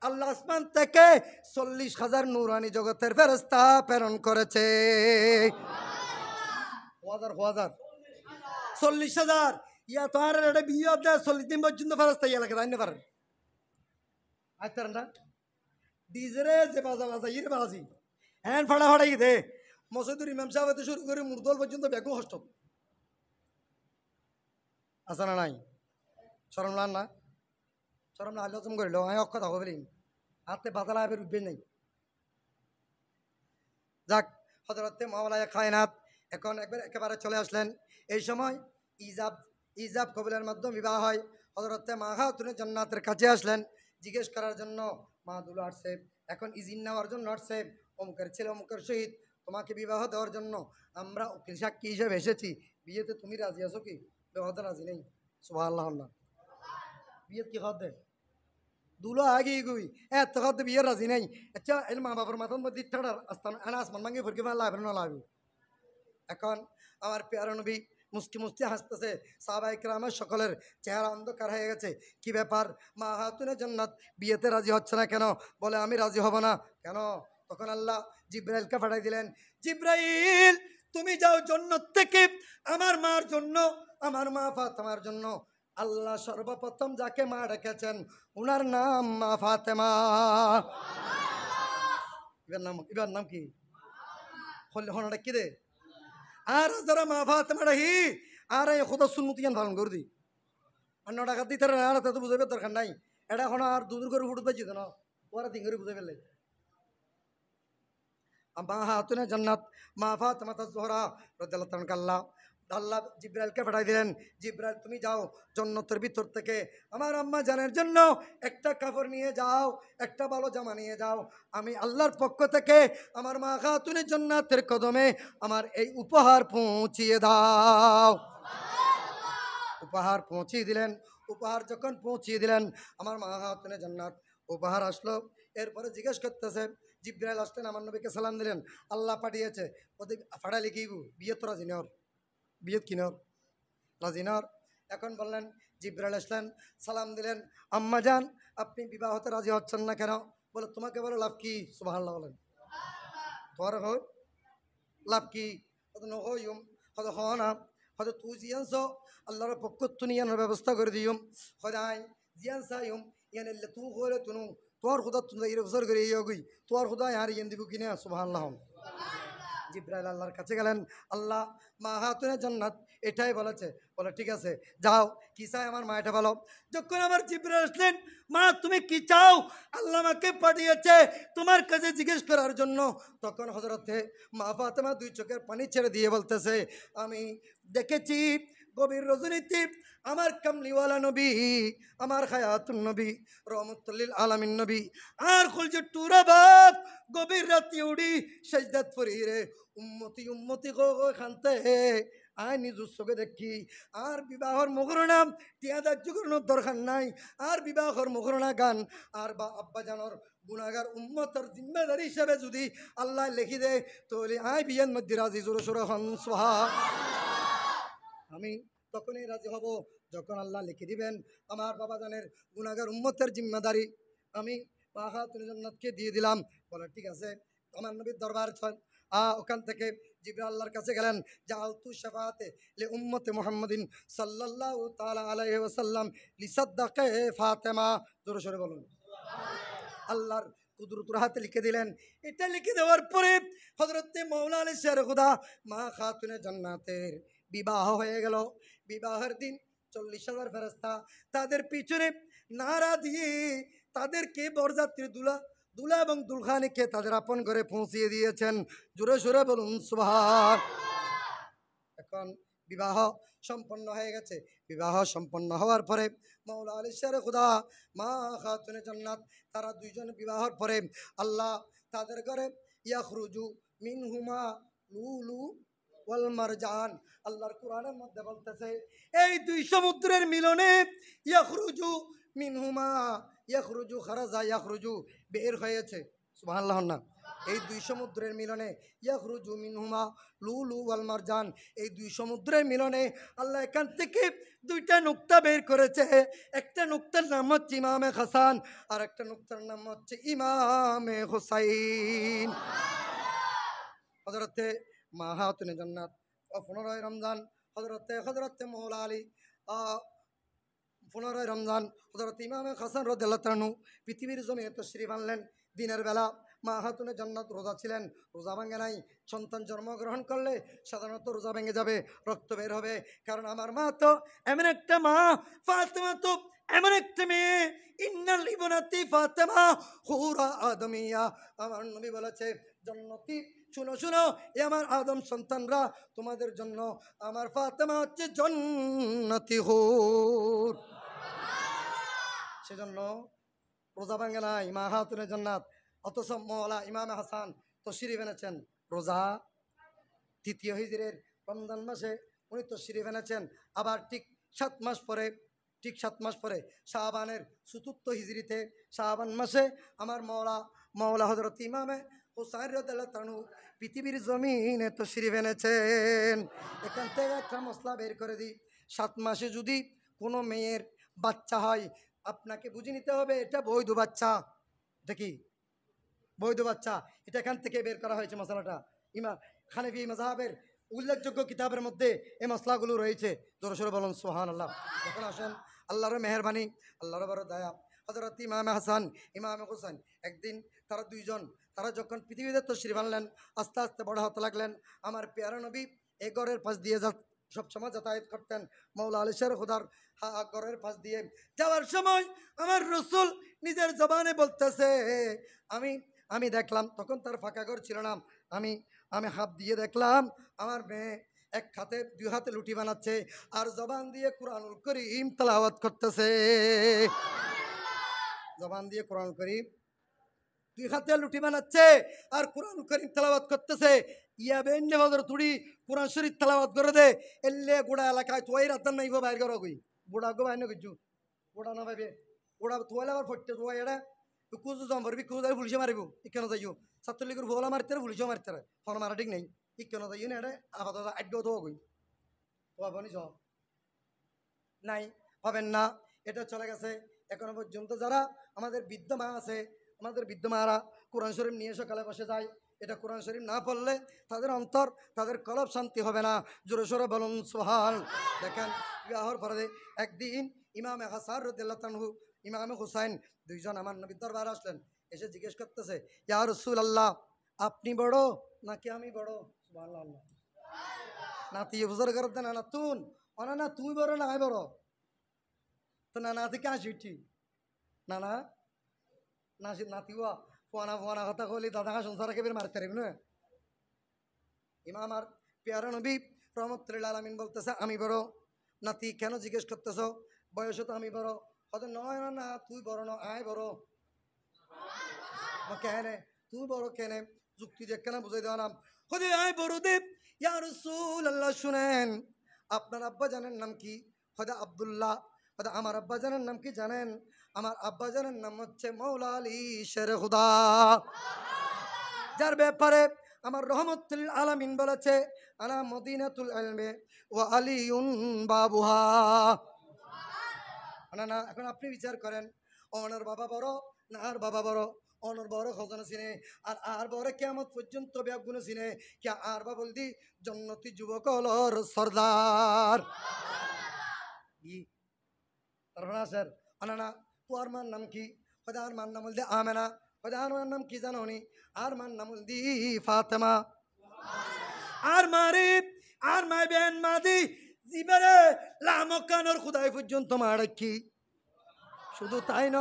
আল্লাহ আসমান থেকে 40,000 নূরানি জগতের ফেরেশতা প্রেরণ করেছে। 40,000 ইয়া তো আর এটা বিয়ে 40 দিন পর্যন্ত ফেরেশতা ইয়া লাগে জানতে পারেন। আইতার না ডিজরে যে বাজা বাজা ইরে বাজি হ্যান ফাড়া ফাড়াই দে মসজিদুর ইমাম সাহেব হতে শুরু করে মুরদল পর্যন্ত ব্যাকু হস্ত আছে না নাই? শরম না? শরম না আলোচনা করিল আমি অক্ষ থাকো বলি হাতে বাতালা এবার উঠবে নাই। যাক, হযরতে মাওলায়ে কায়নাত এখন একেবারে চলে আসলেন। এই সময় ইজাব কবুলের মাধ্যমে বিবাহ হয়। হযরতে মা খাতুনে জান্নাতের কাছে আসলেন জিজ্ঞেস করার জন্য। মা দুলা আসছে, এখন ইজিন নেওয়ার জন্য আসছে। অমুকের ছেলে অমুকের সহিত তোমাকে বিবাহ দেওয়ার জন্য আমরা উকিল সাক্ষী হিসেবে এসেছি। বিয়েতে তুমি রাজি আছো কি? বিবাহতে রাজি নেই। সুবহানাল্লাহ। বিয়ে কি হতে দুলো আগে গুই এত হতে বিয়ে রাজি নেই। আচ্ছা এর মা বাবার মাথার মধ্যে ঠাড়ার আস্তান আনা আসমান ভাঙে ভরকে লাভ না লাভ। এখন আমার পেয়ারা নবী মুস্কি মুস্তি হাসতেছে। সাহাবায়ে কেরামের সকলের চেহারা অন্ধকার হয়ে গেছে। কি ব্যাপার? মা খাতুনে জান্নাত বিয়েতে রাজি হচ্ছে না কেন? বলে আমি রাজি হব না। কেন? তখন আল্লাহ জিব্রাইলকে পাঠাই দিলেন, জিব্রাইল তুমি যাও জান্নাত থেকে আমার মার জন্য, আমার মা ফাতেমার জন্য আল্লাহ সর্বপ্রথম যাকে মা রেখেছেন উনার নাম মা ফাতেমা। এবার নাম কি? হলটা কি দে আর যারা মা ফাতেমা হি আর এই খোদা সুন্নতিয়ান পালন করে দি অন্য টাকা দিতে আর তো বুঝাবে দরকার নাই। এটা এখন আর দুদূর করে ফুটে পাইছি না, ওরা দিন করে বুঝে ফেলে। মা হাতুনে জান্নাত মা ফাতেমা তাজ-জোহরা রাদিয়াল্লাহু তাআলা আল্লাহ জিব্রাইলকে পাঠাই দিলেন, জিব্রাইল তুমি যাও জান্নাতের ভিতর থেকে আমার আম্মা জানের জন্য একটা কাপড় নিয়ে যাও, একটা ভালো জামা নিয়ে যাও। আমি আল্লাহর পক্ষ থেকে আমার মা খাতুনে জান্নাতের কদমে আমার এই উপহার পৌঁছিয়ে দাও। উপহার পৌঁছিয়ে দিলেন। উপহার যখন পৌঁছিয়ে দিলেন আমার মা খাতুনে জান্নাত উপহার আসলো। এরপরে জিজ্ঞেস করতেছে, জিব্রাইল আসলেন আমার নবীকে সালাম দিলেন, আল্লাহ পাঠিয়েছে ওদের ফাড়ালে কি বিয়ে তো রাজি নর, বিয়ে কিনর রাজি নর। এখন বললেন জিব্রাইল আসলেন সালাম দিলেন, আম্মা যান আপনি বিবাহ হতে রাজি হচ্ছেন না কেন? বলে তোমাকে বলো লাভ কি? সুবহানাল্লাহ বলেন। তোমার হয় লাভ কি? নহইম হয়তো হ না, হয়তো তুই জিয়ানছ আল্লাহর পক্ষ তুমি ইয়ানোর ব্যবস্থা করে দিম, সদাই জিয়ান চাইম ইয়ান এলে তুই করে তুনু তোর খুদা তুমি এই বছর করে ইয়ে তোর খুদা আর ইয়ান দিব কিনে। সুবহানাল্লাহ। জিব্রাইল আল্লাহর কাছে গেলেন, আল্লাহ মা হাতুনে জান্নাত এটাই বলেছে। বলে ঠিক আছে যাও, কি চাই আমার মা এটা বলো। যখন আমার জিব্রাইল আসলেন, মা তুমি কি চাও? আল্লাহ আমাকে পাঠিয়েছে তোমার কাছে জিজ্ঞেস করার জন্য। তখন হযরতে মা ফাতেমা দুই চোখের পানি ছেড়ে দিয়ে বলতেছে, আমি দেখেছি গভীর রজনীতে আমার কামলিওয়ালা নবী, আমার খায়াতুন নবী, রহমতুল্লিল আলামিন নবী আর খুলছে টুরা বাপ গভীর রাতে উড়ি সেজদাত ফরি রে উম্মতি উম্মতি গো গো খানতে আয় নিজের চোখে দেখি আর বিবাহর মোহরণা টিয়া দাহ্য করানোর দরকার নাই। আর বিবাহর মোহরণা গান আর বা আব্বা জানর গুণাগার উম্মতর জিম্মেদারি হিসেবে যদি আল্লাহ লিখি দেয় তাহলে আয় বিয়ের মধ্যে রাজি জোরে সোরে হন সোহা। আমি তখনই রাজি হব যখন আল্লাহ লিখে দিবেন আমার বাবা জানের গুণাগার উম্মতের জিম্মেদারি আমি মা খাতুন জান্নাতকে দিয়ে দিলাম। বলে ঠিক আছে। আমার নবীর দরবার ওখান থেকে জিবরাইল আল্লাহর কাছে গেলেন জাআলতু শাফাআতে লি উম্মতি মুহাম্মাদিন সাল্লাল্লাহু তাআলা আলাইহি ওয়াসাল্লাম লিসাদ্দাকে ফাতেমা। জোরে সোরে বলুন। আল্লাহর কুদরতুর হাতে লিখে দিলেন। এটা লিখে দেওয়ার পরে হযরতে মাওলা আলী শের খুদা মা খাতুনে জান্নাতের বিবাহ হয়ে গেল। বিবাহের দিন 40,000 ফেরেশতা তাদের পিছনে নারা দিয়ে তাদেরকে বরযাত্রী দুলা এবং দুলখানিকে তাদের আপন ঘরে পৌঁছিয়ে দিয়েছেন। জোরে সোরে বলুন সুবহান। এখন বিবাহ সম্পন্ন হয়ে গেছে। বিবাহ সম্পন্ন হওয়ার পরে মাওলা আলী শের খুদা মা খাতুনে জান্নাত তারা দুইজন বিবাহর পরে আল্লাহ তাদের ঘরে ইয়াখরুজু মিনহুমা লুলু ওয়াল মারজান। আল্লাহর কোরআনের মধ্যে বলতেছে এই দুই সমুদ্রের মিলনে ইয়াখরুজু মিনহুমা ইয়াখরুজু খারাজা ইয়াখরুজু বের হয়েছে। সুবহানাল্লাহ না। এই দুই সমুদ্রের মিলনে ইয়াখরুজু মিনহুমা লুলু ওয়াল মারজান। এই দুই সমুদ্রের মিলনে আল্লাহ এখান থেকে দুইটা নুক্তা বের করেছে। একটা নুক্তার নাম হচ্ছে ইমামে হাসান আর একটা নুক্তার নাম হচ্ছে ইমামে হুসাইন। হযরতে মা খাতুনে জান্নাত 15 রমজান হযরতে মাওলা আলী 15 রমজান হযরত ইমামে হাসান রাদিয়াল্লাহু তাআলা পৃথিবীর জমিনে তাশরীফ আনলেন। দিনের বেলা মা খাতুনে জান্নাত রোজা ছিলেন, রোজা ভাঙে নাই। সন্তান জন্মগ্রহণ করলে সাধারণত রোজা ভেঙে যাবে, রক্ত বের হবে। কারণ আমার মা তো এমন একটা মা, ফাতেমা তো এমন একটা মেয়ে। ইন্নাল ইবনাতি ফাতেমা হুরা আদমিয়া। আমার নবী বলেছে জান্নাতি শুনো শুনো এ আমার আদম সন্তানরা তোমাদের জন্য আমার ফাতেমা হচ্ছে জান্নাতি হুর। সেজন্য রোজা ভাঙে নাই মা খাতুনে জান্নাত। অথচ মওলা ইমামে হাসান তশরিফ এনেছেন রোজা 3য় হিজরির রমজান মাসে উনি তশরিফ এনেছেন। আবার ঠিক 7 মাস পরে শাবানের 4র্থ হিজরিতে শাবান মাসে আমার মওলা হযরত ইমামে হুসাইন রাদিয়াল্লাহু তাআলা পৃথিবীর জমিনে তশরিফ এনেছেন। এখান থেকে একটা মশলা বের করে দিই। 7 মাসে যদি কোনো মেয়ের বাচ্চা হয় আপনাকে বুঝে নিতে হবে এটা বৈধ বাচ্চা। এটা কি বৈধ বাচ্চা? এটা এখান থেকে বের করা হয়েছে মশলাটা। হানাফি মাযহাবের উল্লেখযোগ্য কিতাবের মধ্যে এই মশলাগুলো রয়েছে। জোরে সোরে বলুন সুবহানাল্লাহ। এখন আসেন আল্লাহর মেহেরবানি, আল্লাহর বড় দয়া। হযরত ইমামে হাসান ইমামে হুসাইন একদিন তারা দুইজন তারা যখন পৃথিবীতে তশরিফ আনলেন আস্তে আস্তে বড় হতে লাগলেন। আমার প্যারা নবী এই ঘরের পাশ দিয়ে সবসময় যাতায়াত করতেন। মাওলা আলী শের খুদার ঘরের পাশ দিয়ে যাওয়ার সময় আমার রসুল নিজের জবানে বলতেছে আমি দেখলাম, তখন তার ফাঁকা ঘর ছিল না। আমি হাত দিয়ে দেখলাম আমার মেয়ে এক হাতে 2 হাতে লুটি বানাচ্ছে আর জবান দিয়ে কুরআনুল কারীম তেলাওয়াত করতেছে। জবান দিয়ে কুরআনুল কারীম 2 হাতে লুটি বানাচ্ছে আর কুরআনুল কারীম তেলাওয়াত করতেছে। বেন্নে হযরত তুড়ি কুরআন শরীফ তেলাওয়াত করে দে এল্লে গোড়া এলাকায় তোই রাতন নাইবো বাইর করো কই গোড়া গো বাইনে কিছু গোড়া না ভাবে গোড়া তোয়ালে আবার ফটতে তোয়া এড়া কুজু জম ভরবি কুজু আর পুলিশে মারিব ইকেন যাইও ছাত্রলীগের ভোলা মারতে পুলিশও মারতে হন মারা ঠিক নাই ইকেন যাইও না এড়া আপাতত আড্ড তো কই তো আপনি জ নাই পাবেন না। এটা চলে গেছে। এখনো পর্যন্ত যারা আমাদের বৃদ্ধ মা আছে, আমাদের বৃদ্ধ মারা কোরআন শরীফ নিয়ে সকালে বসে যায়, এটা কোরআন শরীফ না পড়লে তাদের অন্তর তাদের কলব শান্তি হবে না। জোরে সোরে বলুন সুবহান। দেখেন বিবাহর পরে একদিন ইমামে হাসান রাদিয়াল্লাহু তাআলা ইমামে হুসাইন দুইজন আমার নবীর দরবারে আসলেন। এসে জিজ্ঞেস করতেছে ইয়া রাসূলুল্লাহ আপনি বড় নাকি আমি বড়? সুবহানাল্লাহ। নাতি বুজুর্গ করতে না না তুন অনা না তুই বড় না আমি বড় তো না নাতি কে আসি না না নাতি ফোনা কথা কলি দাদা সংসার কেবির মারতে পারবি না। ইমাম আর পেয়ারা নবী রহমতুল্লাহ আলামিন বলতেছে আমি বড়। নাতি কেন জিজ্ঞেস করতেছ? বয়সে তো আমি বড়। হয়তো নয় না তুই বড় না আয় বড়। কেনে তুই বড় কেনে? যুক্তি দিয়ে কেন বুঝাই দেওয়া নাম খুদি আয় বড়দেব ইয়া রাসূলুল্লাহ শুনেন আপনার আব্বা জানের নাম কি খোদা আব্দুল্লাহ খোদা আমার আব্বা জানের নাম কি জানেন আমার আব্বা জানের নাম হচ্ছে মৌলা আলী শেরে খুদা যার ব্যাপারে আমার রহমতুল আলামিন বলেছে আনা মদিনাতুল ইলমে ওয়া আলিউন বাবুহা না না এখন আপনি বিচার করেন ওনার বাবা বড় না আর বাবা বড় অনর বড় খজানা চিনে আর বড় কিয়ামত পর্যন্ত ব্যাগুণ চিনে কে আর বা বলদি জন্নতি যুবক হলর সর্দার ই তারপর স্যার না তোর মার নাম কি খোদা আর মার নাম বলদি আমেনা খোদা আর মার নাম কি জানো নি আর মার নাম বলদি ফাতেমা আর মারি আর মাই বেন মাদি জিবারে লামকানোর খুদাই পর্যন্ত মারাকি শুধু তাই ন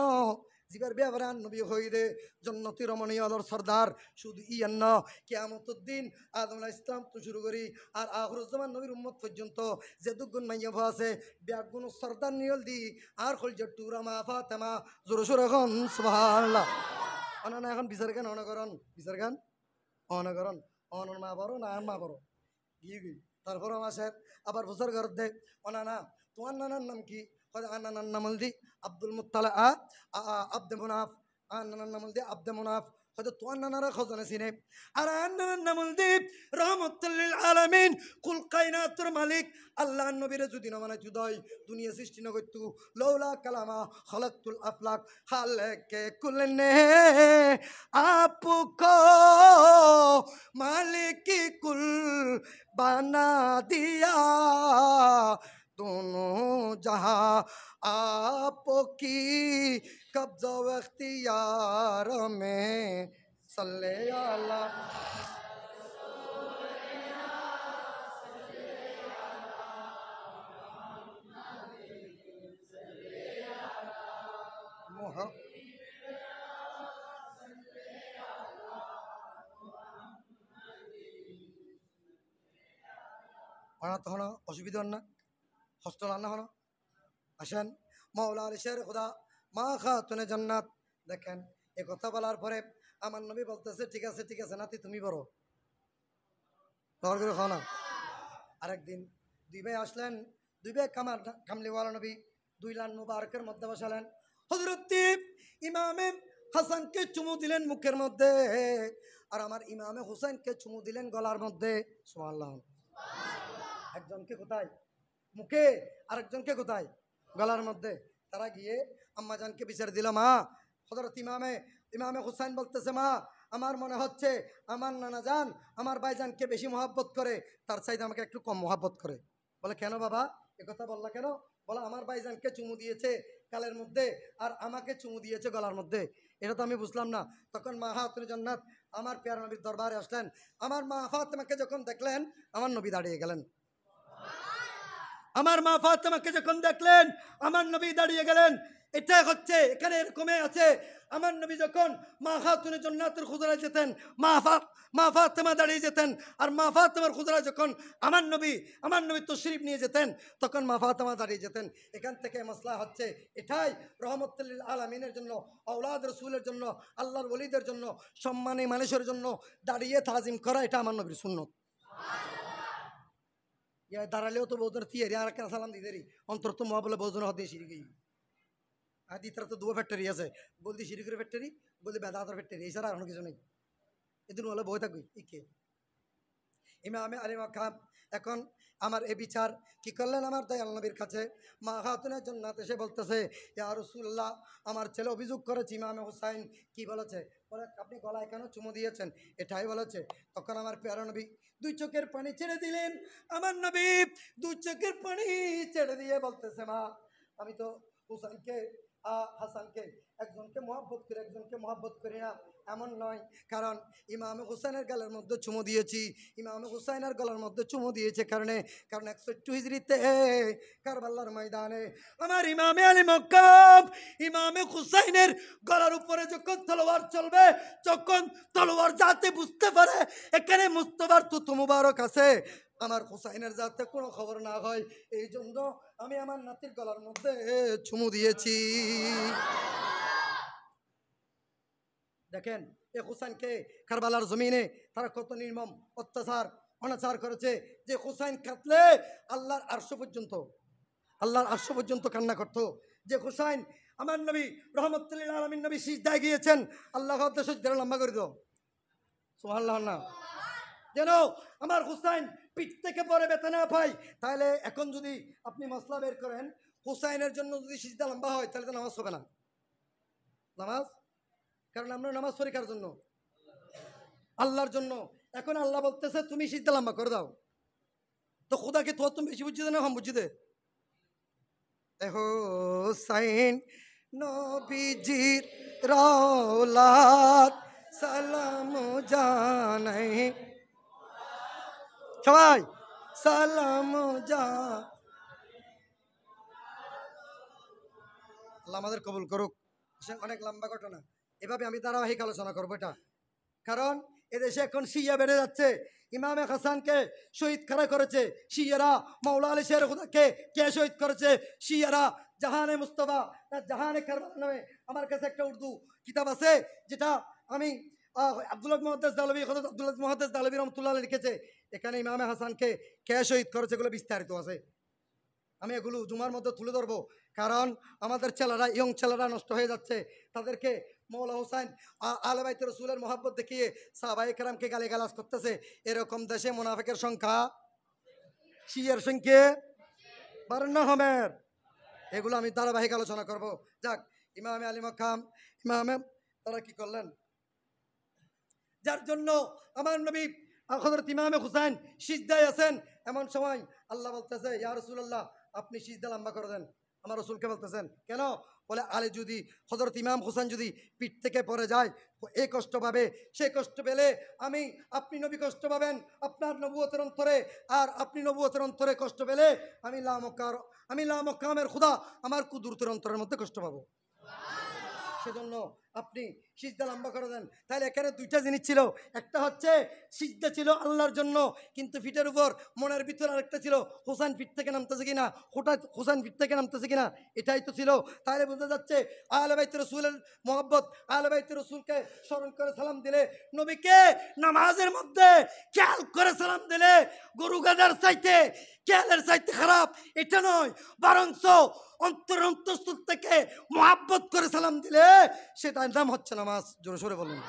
জিবার ব্যাপারান নবী হইরে জন্নতি রমণীয় আলোর সর্দার শুধু ইয়ান ন কিয়ামতের দিন আদম আলাইহিস ইসলাম তো শুরু করি আর আখিরুজ্জামান নবীর উম্মত পর্যন্ত যে দুগুণ মাইয়া আছে ব্যাগুণ সর্দার নিয়ল দি আর খলজে টুরা মা ফাতেমা জোরে সোরে এখন সুবহানাল্লাহ অনানা এখন বিচার গান অনগরণ বিচার গান অনগরণ অনর মা বড় না মা বড় গিয়ে গই তারপর আমার সাহেব আবার বছর ঘর দে অনানা তোমার নানার নাম কি নানার নাম দি আব্দুল মুত্তালা আব্দে মুনাফ নানার নাম দি আব্দে মুনাফ হয়তো তোমার নানারা খোঁজনে চিনে আর নানার নাম দি রহমতুল আলামিন কুল কায়নাতুর মালিক আল্লাহ নবীরে যদি না মানে জুদাই দুনিয়া সৃষ্টি না করতু লৌলা কালামা খলাকতুল আফলাক খালকে কুলনে आपको मालिक कुल बना दिया दोनों जहां आपकी कब्जा व इख्तियार में सल्ले अला ওনা তখন অসুবিধা হন না হস্ত রান্না হন আসেন মাওলা আলী শের খুদা মা খাতুনে জান্নাত দেখেন এ কথা বলার পরে আমার নবী বলতেছে ঠিক আছে নাতি তুমি বড় করে খাও না আরেকদিন দুই ভাই আসলেন দুই ভাই কামলিওয়ালা নবী দুই লান মুবারকের মধ্যে বসালেন হযরত ইমামে হাসানকে চুমু দিলেন মুখের মধ্যে আর আমার ইমামে হুসাইনকে চুমু দিলেন গলার মধ্যে সুবহানাল্লাহ একজনকে কোথায় মুখে আরেকজনকে কোথায় গলার মধ্যে তারা গিয়ে আম্মাজানকে বিচার দিল মা হযরত ইমামে হুসাইন বলতেছে মা আমার মনে হচ্ছে আমার নানা জান আমার ভাইজানকে বেশি মহব্বত করে তার চাইতে আমাকে একটু কম মহব্বত করে বলে কেন বাবা একথা বললা কেন বলে আমার ভাইজানকে চুমু দিয়েছে গালের মধ্যে আর আমাকে চুমু দিয়েছে গলার মধ্যে এটা তো আমি বুঝলাম না তখন মা খাতুনে জান্নাত আমার প্যারা নবীর দরবারে আসলেন আমার মা ফাতেমাকে যখন দেখলেন আমার নবী দাঁড়িয়ে গেলেন আমার মা ফাতেমাকে যখন দেখলেন আমার নবী দাঁড়িয়ে গেলেন এটা হচ্ছে এখানে এরকমই আছে আমার নবী যখন মা খাতুনে জান্নাতের খুজরায় যেতেন মা ফাতেমা দাঁড়িয়ে যেতেন আর মা ফাতেমার খুজরায় যখন আমার নবী তশরিফ নিয়ে যেতেন তখন মা ফাতেমা দাঁড়িয়ে যেতেন এখান থেকে মাসলা হচ্ছে এটাই রহমতুল আলামিনের জন্য আওলাদ রাসূলের জন্য আল্লাহর ওলিদের জন্য সম্মানী মানুষের জন্য দাঁড়িয়ে তাজিম করা এটা আমার নবীর সুন্নত দাঁড়ালেও তো বৌদ্ধ থিয়ারি আর কেন সালাম দিদেরি অন্তর তো মহাবলে বৌদ্ধ হতে সিঁড়ি আদি তারা তো দুটো ফ্যাক্টরি আছে বলদি শিরিকের ফ্যাক্টরি বলদি বেদাতের ফ্যাক্টরি এছাড়া আর কিছু নেই এদিন হলে বই থাকবি ইকে ইমামে আলী মাকাম এখন আমার এ বিচার কি করলেন আমার দয়াল নবীর কাছে মা খাতুনের জান্নাত এসে বলতেছে ইয়া রাসূলুল্লাহ আমার ছেলে অভিযোগ করেছে ইমামে হুসাইন কি বলেছে বলে আপনি গলায় কেন চুমু দিয়েছেন এটাই বলেছে তখন আমার প্যারা নবী দুই চোখের পানি ছেড়ে দিলেন আমার নবী দুই চোখের পানি ছেড়ে দিয়ে বলতেছে মা আমি তো হুসাইনকে হাসানকে একজনকে মহব্বত করে একজনকে মহব্বত করি না এমন নয় কারণ ইমামে হুসাইনের গলার মধ্যে চুমু দিয়েছি ইমামে হুসাইনের গলার মধ্যে চুমু দিয়েছে কারণ 106 হিজরিতে কারবালার ময়দানে আমার ইমামে আলী মক্কাম ইমামে হুসাইনের গলার উপরে যখন তলোয়ার চলবে যখন তলোয়ার যাতে বুঝতে পারে এখানে মুস্তাফার তুতু মুবারক আছে আমার হুসাইনের যাতে কোনো খবর না হয় এই জন্য আমি আমার নাতির গলার মধ্যে চুমু দিয়েছি দেখেন এ হুসাইনকে কারবালার জমিনে তারা কত নির্মম অত্যাচার অনাচার করেছে যে হুসাইন কাঁদলে আল্লাহর আরশ পর্যন্ত কান্না করতো। যে হুসাইন আমার নবী রহমতুল্লাহ আলামিন নবী সিজদায় গিয়েছেন, আল্লাহ সিজদাটা লম্বা করে দাও, সুবহানাল্লাহ না, যেন আমার হুসাইন পিঠ থেকে পরে ব্যথা না পায়। তাহলে এখন যদি আপনি মশলা বের করেন, হুসাইনের জন্য যদি সিজদা লম্বা হয় তাহলে তো নামাজ হবে না। নামাজ, কারণ আমরা নামাজ পড়ি কার জন্য? আল্লাহর জন্য। এখন আল্লাহ বলতেছে তুমি সিজদা লম্বা করে দাও, তো খুদাকে তো তুমি বেশি বুঝি দে না কম বুঝি দে? হোসাইন নবীজির রওলাদ সালাম জানাই, সবাই সালাম জান। আল্লাহ আমাদের কবুল করুক। অনেক লম্বা ঘটনা, এভাবে আমি ধারাবাহিক আলোচনা করবো এটা, কারণ এদেশে এখন শিয়া বেড়ে যাচ্ছে। ইমামে হাসানকে শহীদ করা করেছে শিয়ারা, মাওলা আলী শের খুদাকে কে শহীদ করেছে? শিয়ারা। জাহানে মুস্তফা না জাহানে কারবালা নামে আমার কাছে একটা উর্দু কিতাব আছে, যেটা আমি আব্দুল্লাহ মুহাদ্দিস দাহলভী, হযরত আব্দুল্লাহ মুহাদ্দিস দাহলভী রহমাতুল্লাহ আলাইহি লিখেছে। এখানে ইমামে হাসানকে কে শহীদ করেছে এগুলো বিস্তারিত আছে। আমি এগুলো জুমার মধ্যে তুলে ধরবো, কারণ আমাদের ছেলেরা, ইয়ং ছেলেরা নষ্ট হয়ে যাচ্ছে। তাদেরকে মৌলা হোসেন আলে বাইত রসুলের মহব্বত দেখিয়ে সাহাবায়ে কেরামকে গালিগালাজ করতেছে। এরকম দেশে মুনাফিকের সংখ্যা, শিয়ার সংখ্যা বাড়ান না হমের। এগুলো আমি ধারাবাহিক আলোচনা করব। যাক, ইমামে আলী মাকাম, ইমামে তারা কি করলেন, যার জন্য আমার নবী হযরত ইমামে হুসাইন সিজদায় আছেন। এমন সময় আল্লাহ বলতেছে, ইয়া রাসূলুল্লাহ আপনি সিজদা লম্বা করে দেন। আমার রাসূলকে বলতেছেন কেন? বলে আলী যদি, হযরত ইমাম হুসাইন যদি পিঠ থেকে পড়ে যায়, এই কষ্ট পাবে, সেই কষ্ট পেলে আপনি নবী কষ্ট পাবেন আপনার নবুয়তের অন্তরে, আর আপনি নবুয়তের অন্তরে কষ্ট পেলে আমি লা মকামের খুদা আমার কুদরতের অন্তরের মধ্যে কষ্ট পাবো। সেজন্য আপনি সিজদা লম্বা করে দেন। তাহলে এখানে দুইটা জিনিস ছিল, একটা হচ্ছে সিজদা ছিল আল্লাহর জন্য, কিন্তু ফিটের উপর মনের ভিতরে আরেকটা ছিল হোসেন ফিট থেকে নামতেছে কিনা, হঠাৎ হোসেন ফিট থেকে নামতেছে কিনা, এটাই তো ছিল। তাহলে বোঝা যাচ্ছে আহলে বাইত রাসূলের মহব্বত, আহলে বাইত রাসূলকে স্মরণ করে সালাম দিলে, নবীকে নামাজের মধ্যে খেয়াল করে সালাম দিলে গরু গাদার চাইতে, খেয়ালের চাইতে খারাপ এটা নয়, বরঞ্চ অন্তরস্থল থেকে মহাব্বত করে সালাম দিলে সেটার নাম হচ্ছে নামাজ। জোরে সোরে বলুন।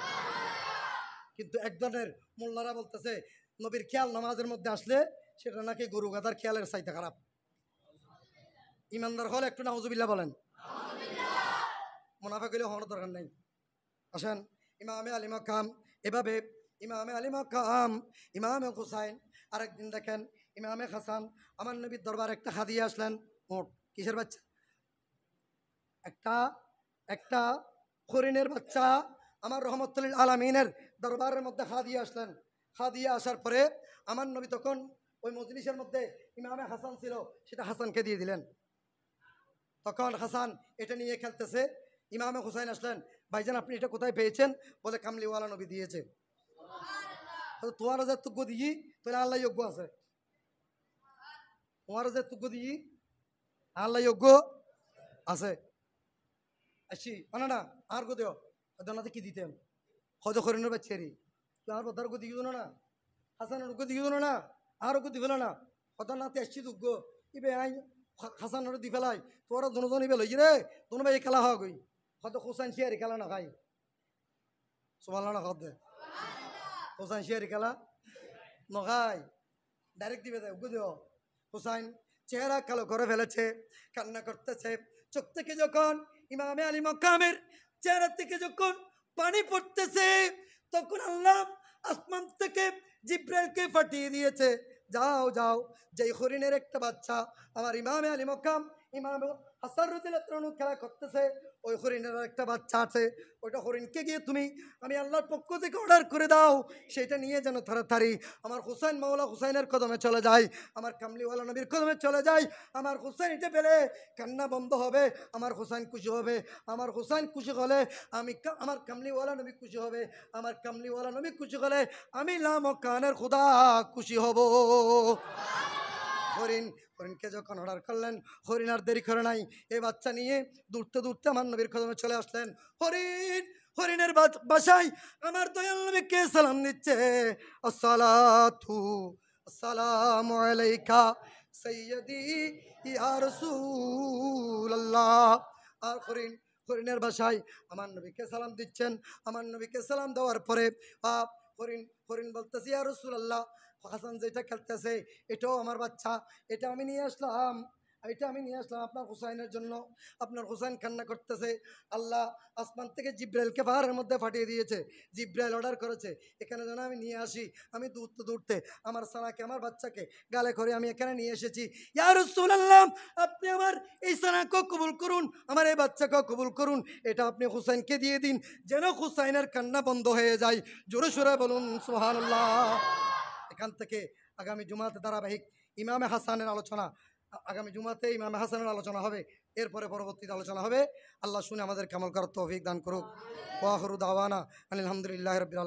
কিন্তু একজনের মোল্লারা বলতেছে নবীর খেয়াল নামাজের মধ্যে আসলে সেটা নাকি গরু গাদার খেয়ালের চাইতে খারাপ। ইমানদার হলে একটু নাউজুবিল্লাহ বলেন, মুনাফিক হলে হওয়ার দরকার নেই। আসেন, ইমামে আলী মাকাম, এভাবে ইমামে আলী মাকাম, ইমামে হুসাইন। আরেকদিন দেখেন ইমামে হাসান আমার নবীর দরবার একটা হাদিয়া আসলেন। ওট কিসের বাচ্চা? একটা হরিণের বাচ্চা আমার রহমতুল্লিল আলামিনের দরবারের মধ্যে হাদিয়া আসলেন। হাদিয়া আসার পরে আমার নবী তখন ওই মজলিসের মধ্যে ইমামে হাসান ছিল, সেটা হাসানকে দিয়ে দিলেন। তখন হাসান এটা নিয়ে খেলতেছে। ইমামে হুসাইন আসলেন, ভাইজান আপনি এটা কোথায় পেয়েছেন? বলে কামলিওয়ালা নবী দিয়েছে। তোমার যে তুগ্য দিই তাহলে আল্লাহ যোগ্য আছে, তোমার যে তুগ্য দিই আল্লাহ যোগ্য আছে। আসি না না আর গো দেও দানাতে কি দিতেন হজ হরিণের বাচ্চারি আর বদার গো দিও না, হাসানের গো দিও না, আর গো দিবেল না, হদার নাতে আসছি দুগ্গ ইবে আই হাসানের দি ফেলাই তোরা দুজনই বেল রে দুনো ভাই খেলা হওয়া গই হয়তো হোসাইন শিয়ারি খেলা না খাই সোমাল না খাদ্য হোসাইন শিয়ারি খেলা নখাই ডাইরেক্ট দিবে দেয় বুঝো। হুসাইন চেহারা কালো করে ফেলেছে, কান্না করতেছে। চোখ থেকে যখন ইমামে আলী মাকামের চেহারা থেকে যখন পানি পড়তেছে, তখন আল্লাহ আসমান থেকে জিব্রাইলকে পাঠিয়ে দিয়েছে, যাও যাও যে হরিণের একটা বাচ্চা আমার ইমামে আলী মাকাম ইমাম হাসান রাদিয়াল্লাহু খেলা করতেছে, ওই হরিণের একটা বাচ্চা আছে, ওইটা হরিণকে গিয়ে তুমি আমি আল্লাহর পক্ষ থেকে অর্ডার করে দাও, সেটা নিয়ে যেন তাড়াতাড়ি আমার হুসাইন মাওলা হুসাইনের কদমে চলে যায়, আমার কামলিওয়ালা নবীর কদমে চলে যায়। আমার হুসাইন এটা পেলে কান্না বন্ধ হবে, আমার হুসাইন খুশি হবে, আমার হুসাইন খুশি হলে আমার কামলিওয়ালা নবী খুশি হবে, আমার কামলিওয়ালা নবী খুশি হলে আমি লামকানের খুদা খুশি হব। হরিণকে যখন অর্ডার করলেন, হরিণ আর দেরি করে নাই, এই বাচ্চা নিয়ে দূরতে দূরতে আমার নবীর কদমে চলে আসলেন। হরিণ হরিণের বাসায় আমার দয়াল নবীকে সালাম দিচ্ছে, আসসালাতু আসসালামু আলাইকা সাইয়্যিদি ইয়া রাসূলুল্লাহ। আর হরিণের বাসায় আমার নবীকে সালাম দিচ্ছেন। আমার নবীকে সালাম দেওয়ার পরে হরিণ হরিণ বলতেছে, ইয়া রাসূলুল্লাহ, হাসান যেটা খেলতেছে এটাও আমার বাচ্চা, এটা আমি নিয়ে আসলাম, আপনার হুসাইনের জন্য। আপনার হুসাইন কান্না করতেছে। আল্লাহ আসমান থেকে জিব্রাইলকে পাহাড়ের মধ্যে পাঠিয়ে দিয়েছে। জিব্রাইল অর্ডার করেছে এখানে যেন আমি নিয়ে আসি। আমি দৌড়তে দৌড়তে আমার সানাকে, আমার বাচ্চাকে গালে করে আমি এখানে নিয়ে এসেছি। ইয়া রাসূলুল্লাহ, আপনি আমার এই সানাকেও কবুল করুন, আমার এই বাচ্চাকেও কবুল করুন। এটা আপনি হুসাইনকে দিয়ে দিন, যেন হুসাইনের কান্না বন্ধ হয়ে যায়। জোরে সোরে বলুন সুবহানাল্লাহ। এখান থেকে আগামী জুমাতে ধারাবাহিক ইমামে হাসানের আলোচনা, আগামী জুমাতে ইমামে হাসানের আলোচনা হবে। এরপরে পরবর্তীতে আলোচনা হবে। আল্লাহ শুনে আমাদের আমল করার তৌফিক দান করুক। ওয়া আখিরু দাওয়ানা আলহামদুলিল্লাহি রাব্বিল আলামিন।